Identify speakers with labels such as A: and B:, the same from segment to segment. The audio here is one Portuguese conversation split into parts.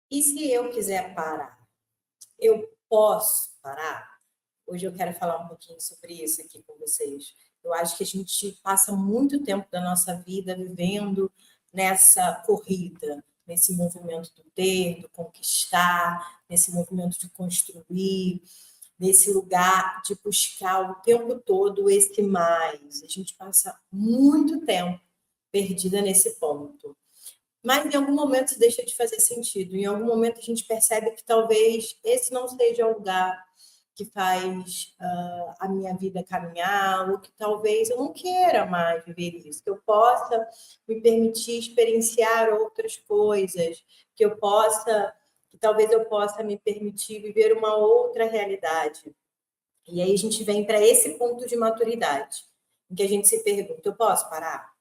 A: E se eu quiser parar? Eu posso parar? Hoje eu quero falar um pouquinho sobre isso aqui com vocês. Eu acho que a gente passa muito tempo da nossa vida vivendo nessa corrida, nesse movimento do ter, do conquistar, nesse movimento de construir, nesse lugar de buscar o tempo todo esse mais. A gente passa muito tempo perdida nesse ponto. Mas em algum momento isso deixa de fazer sentido. Em algum momento a gente percebe que talvez esse não seja o lugar que faz a minha vida caminhar, ou que talvez eu não queira mais viver isso, que eu possa me permitir experienciar outras coisas, que talvez eu possa me permitir viver uma outra realidade. E aí a gente vem para esse ponto de maturidade, em que a gente se pergunta: eu posso parar?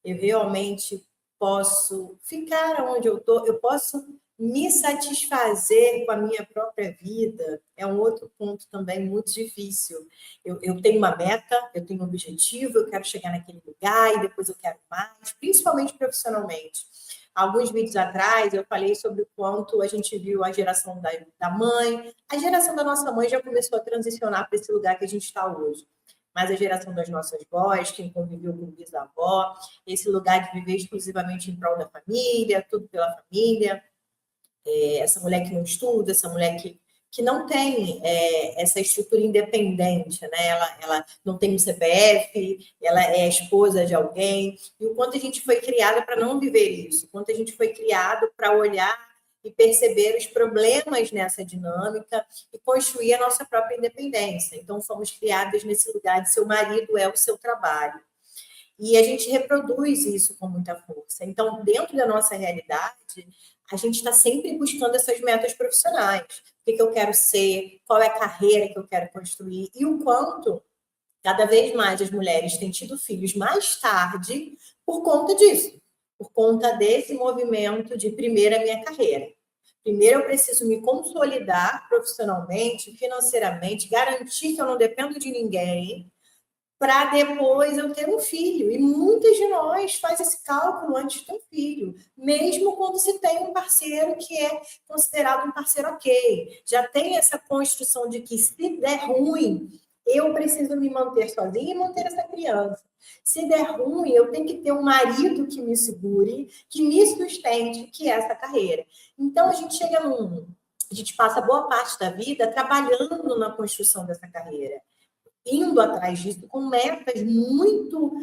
A: Eu realmente posso ficar onde eu estou? Eu posso me satisfazer com a minha própria vida? É um outro ponto também muito difícil. Eu tenho uma meta, eu tenho um objetivo, eu quero chegar naquele lugar e depois eu quero mais, principalmente profissionalmente. Alguns vídeos atrás eu falei sobre o quanto a gente viu a geração da mãe, a geração da nossa mãe já começou a transicionar para esse lugar que a gente está hoje, mas a geração das nossas vós, quem conviveu com bisavó, esse lugar de viver exclusivamente em prol da família, tudo pela família, essa mulher que não estuda, essa mulher que não tem essa estrutura independente, né? Ela não tem um CPF, ela é esposa de alguém, e o quanto a gente foi criada para não viver isso, o quanto a gente foi criado para olhar e perceber os problemas nessa dinâmica e construir a nossa própria independência. Então, fomos criadas nesse lugar de seu marido é o seu trabalho. E a gente reproduz isso com muita força. Então, dentro da nossa realidade, a gente está sempre buscando essas metas profissionais. O que eu quero ser, qual é a carreira que eu quero construir, e o quanto, cada vez mais, as mulheres têm tido filhos mais tarde por conta disso, por conta desse movimento de primeiro a minha carreira. Primeiro eu preciso me consolidar profissionalmente, financeiramente, garantir que eu não dependo de ninguém, para depois eu ter um filho. E muitas de nós faz esse cálculo antes de ter um filho, mesmo quando se tem um parceiro que é considerado um parceiro ok. Já tem essa construção de que se der ruim, eu preciso me manter sozinha e manter essa criança. Se der ruim, eu tenho que ter um marido que me segure, que me sustente, que é essa carreira. Então a gente chega num. A gente passa boa parte da vida trabalhando na construção dessa carreira, indo atrás disso com metas muito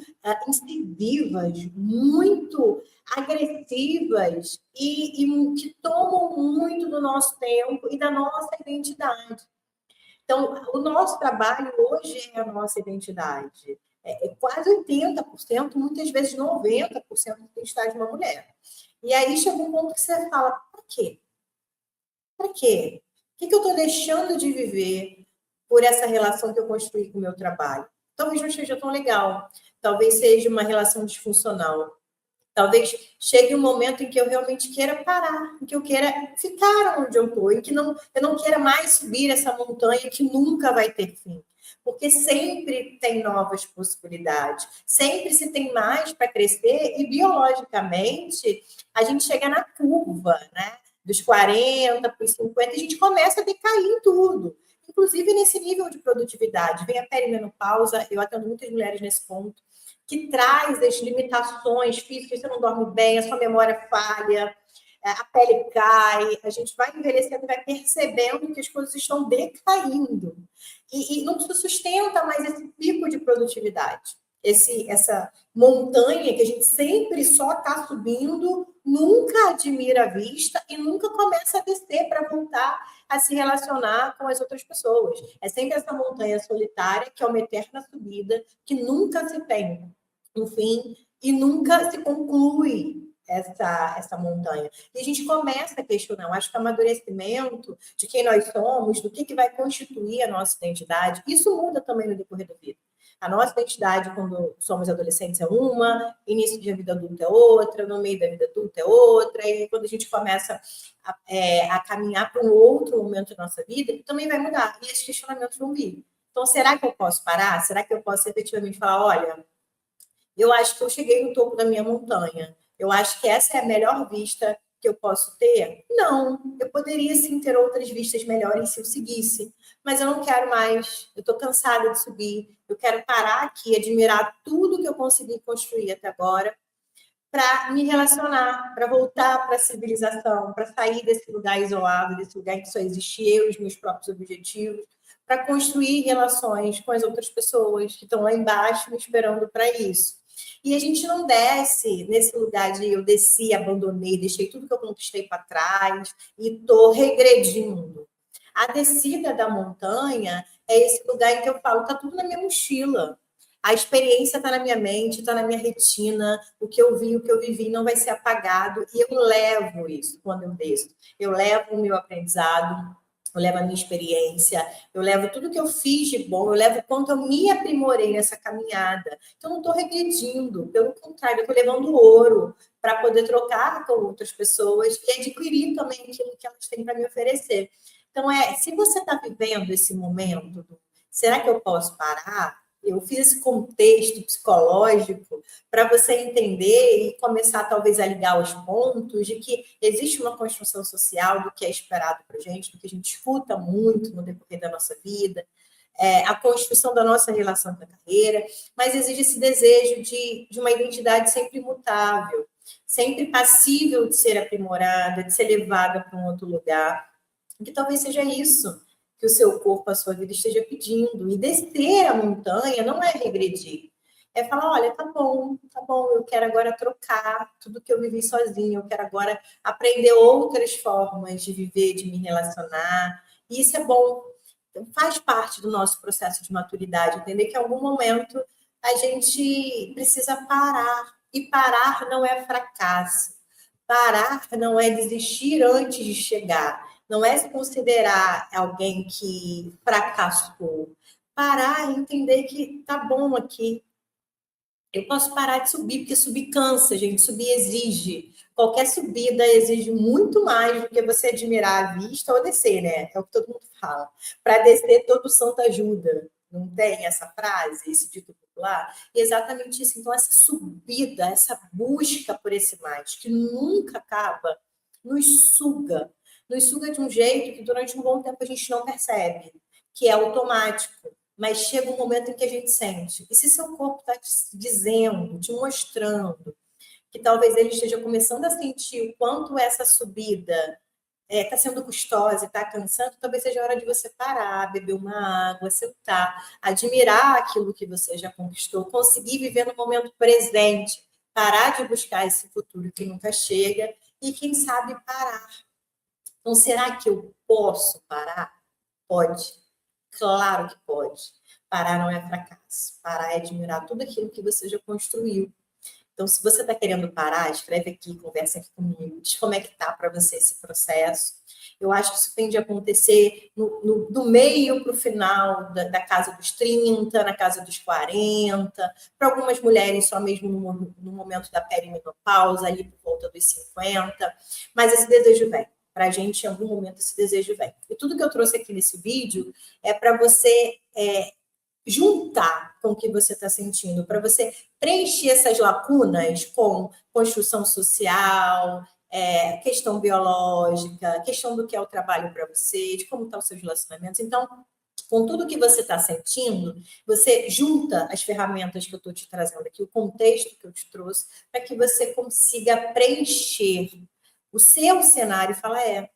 A: incisivas, muito agressivas e que tomam muito do nosso tempo e da nossa identidade. Então, o nosso trabalho hoje é a nossa identidade. É quase 80%, muitas vezes 90% da identidade de uma mulher. E aí chega um ponto que você fala, para quê? Para quê? O que eu estou deixando de viver por essa relação que eu construí com o meu trabalho? Talvez não seja tão legal. Talvez seja uma relação disfuncional. Talvez chegue um momento em que eu realmente queira parar, em que eu queira ficar onde eu estou, em que eu não queira mais subir essa montanha que nunca vai ter fim. Porque sempre tem novas possibilidades, sempre se tem mais para crescer, e biologicamente a gente chega na curva, né? Dos 40 para os 50, a gente começa a decair em tudo, inclusive nesse nível de produtividade. Vem a perimenopausa, eu atendo muitas mulheres nesse ponto, que traz as limitações físicas, você não dorme bem, a sua memória falha, a pele cai, a gente vai envelhecendo e vai percebendo que as coisas estão decaindo. E não se sustenta mais esse pico de produtividade. Essa montanha que a gente sempre só está subindo, nunca admira a vista e nunca começa a descer para voltar a se relacionar com as outras pessoas. É sempre essa montanha solitária, que é uma eterna subida, que nunca se tem um fim e nunca se conclui essa montanha. E a gente começa a questionar, eu acho que o amadurecimento de quem nós somos, do que vai constituir a nossa identidade, isso muda também no decorrer da vida. A nossa identidade, quando somos adolescentes, é uma, início de vida adulta é outra, no meio da vida adulta é outra, e quando a gente começa a caminhar para um outro momento da nossa vida, também vai mudar, e esses questionamentos vão vir. Então, será que eu posso parar? Será que eu posso efetivamente falar, olha, eu acho que eu cheguei no topo da minha montanha. Eu acho que essa é a melhor vista que eu posso ter? Não. Eu poderia, sim, ter outras vistas melhores se eu seguisse. Mas eu não quero mais. Eu estou cansada de subir. Eu quero parar aqui, admirar tudo que eu consegui construir até agora, para me relacionar, para voltar para a civilização, para sair desse lugar isolado, desse lugar em que só existe eu e os meus próprios objetivos, para construir relações com as outras pessoas que estão lá embaixo me esperando para isso. E a gente não desce nesse lugar de eu desci, abandonei, deixei tudo que eu conquistei para trás e estou regredindo. A descida da montanha é esse lugar em que eu falo, está tudo na minha mochila. A experiência está na minha mente, está na minha retina, o que eu vi, o que eu vivi não vai ser apagado, e eu levo isso quando eu desço. Eu levo o meu aprendizado, eu levo a minha experiência, eu levo tudo que eu fiz de bom, eu levo quanto eu me aprimorei nessa caminhada. Então, não estou regredindo, pelo contrário, eu estou levando ouro para poder trocar com outras pessoas e adquirir também aquilo que elas têm para me oferecer. Então, se você está vivendo esse momento, será que eu posso parar? Eu fiz esse contexto psicológico para você entender e começar, talvez, a ligar os pontos de que existe uma construção social do que é esperado para a gente, do que a gente escuta muito no decorrer da nossa vida, a construção da nossa relação com a carreira, mas existe esse desejo de uma identidade sempre imutável, sempre passível de ser aprimorada, de ser levada para um outro lugar, que talvez seja isso que o seu corpo, a sua vida esteja pedindo. E descer a montanha não é regredir. É falar, olha, tá bom, eu quero agora trocar tudo que eu vivi sozinha, eu quero agora aprender outras formas de viver, de me relacionar. E isso é bom. Então, faz parte do nosso processo de maturidade, entender que em algum momento a gente precisa parar. E parar não é fracasso. Parar não é desistir antes de chegar. Não é se considerar alguém que fracassou. Parar e entender que tá bom aqui. Eu posso parar de subir, porque subir cansa, gente. Subir exige. Qualquer subida exige muito mais do que você admirar a vista ou descer, né? É o que todo mundo fala. Para descer, todo santo ajuda. Não tem essa frase, esse dito popular? E exatamente isso. Então, essa subida, essa busca por esse mais, que nunca acaba, nos suga. Nos suga de um jeito que durante um bom tempo a gente não percebe, que é automático. Mas chega um momento em que a gente sente. E se seu corpo está te dizendo, te mostrando, que talvez ele esteja começando a sentir o quanto essa subida está sendo custosa e está cansando, talvez seja a hora de você parar, beber uma água, sentar, admirar aquilo que você já conquistou, conseguir viver no momento presente, parar de buscar esse futuro que nunca chega e, quem sabe, parar. Então, será que eu posso parar? Pode. Claro que pode. Parar não é fracasso. Parar é admirar tudo aquilo que você já construiu. Então, se você está querendo parar, escreve aqui, conversa aqui comigo, diz como é que está para você esse processo. Eu acho que isso tende a acontecer do meio para o final da casa dos 30, na casa dos 40, para algumas mulheres só mesmo no momento da perimenopausa, ali por volta dos 50, mas esse desejo vem. Para a gente, em algum momento, esse desejo vem. E tudo que eu trouxe aqui nesse vídeo é para você juntar com o que você está sentindo, para você preencher essas lacunas com construção social, questão biológica, questão do que é o trabalho para você, de como estão os seus relacionamentos. Então, com tudo que você está sentindo, você junta as ferramentas que eu estou te trazendo aqui, o contexto que eu te trouxe, para que você consiga preencher o seu cenário e falar,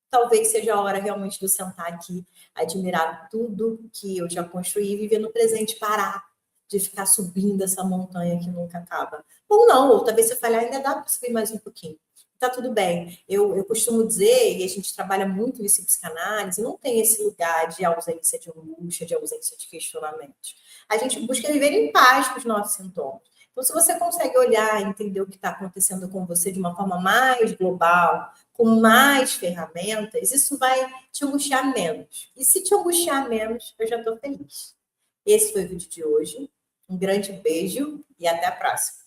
A: talvez seja a hora realmente de eu sentar aqui, admirar tudo que eu já construí e viver no presente, parar de ficar subindo essa montanha que nunca acaba. Ou não, ou talvez você falhar, ainda dá para subir mais um pouquinho. Tá tudo bem. Eu costumo dizer, e a gente trabalha muito isso em psicanálise, não tem esse lugar de ausência de angústia, de ausência de questionamentos. A gente busca viver em paz com os nossos sintomas. Então, se você consegue olhar e entender o que está acontecendo com você de uma forma mais global, com mais ferramentas, isso vai te angustiar menos. E se te angustiar menos, eu já estou feliz. Esse foi o vídeo de hoje. Um grande beijo e até a próxima.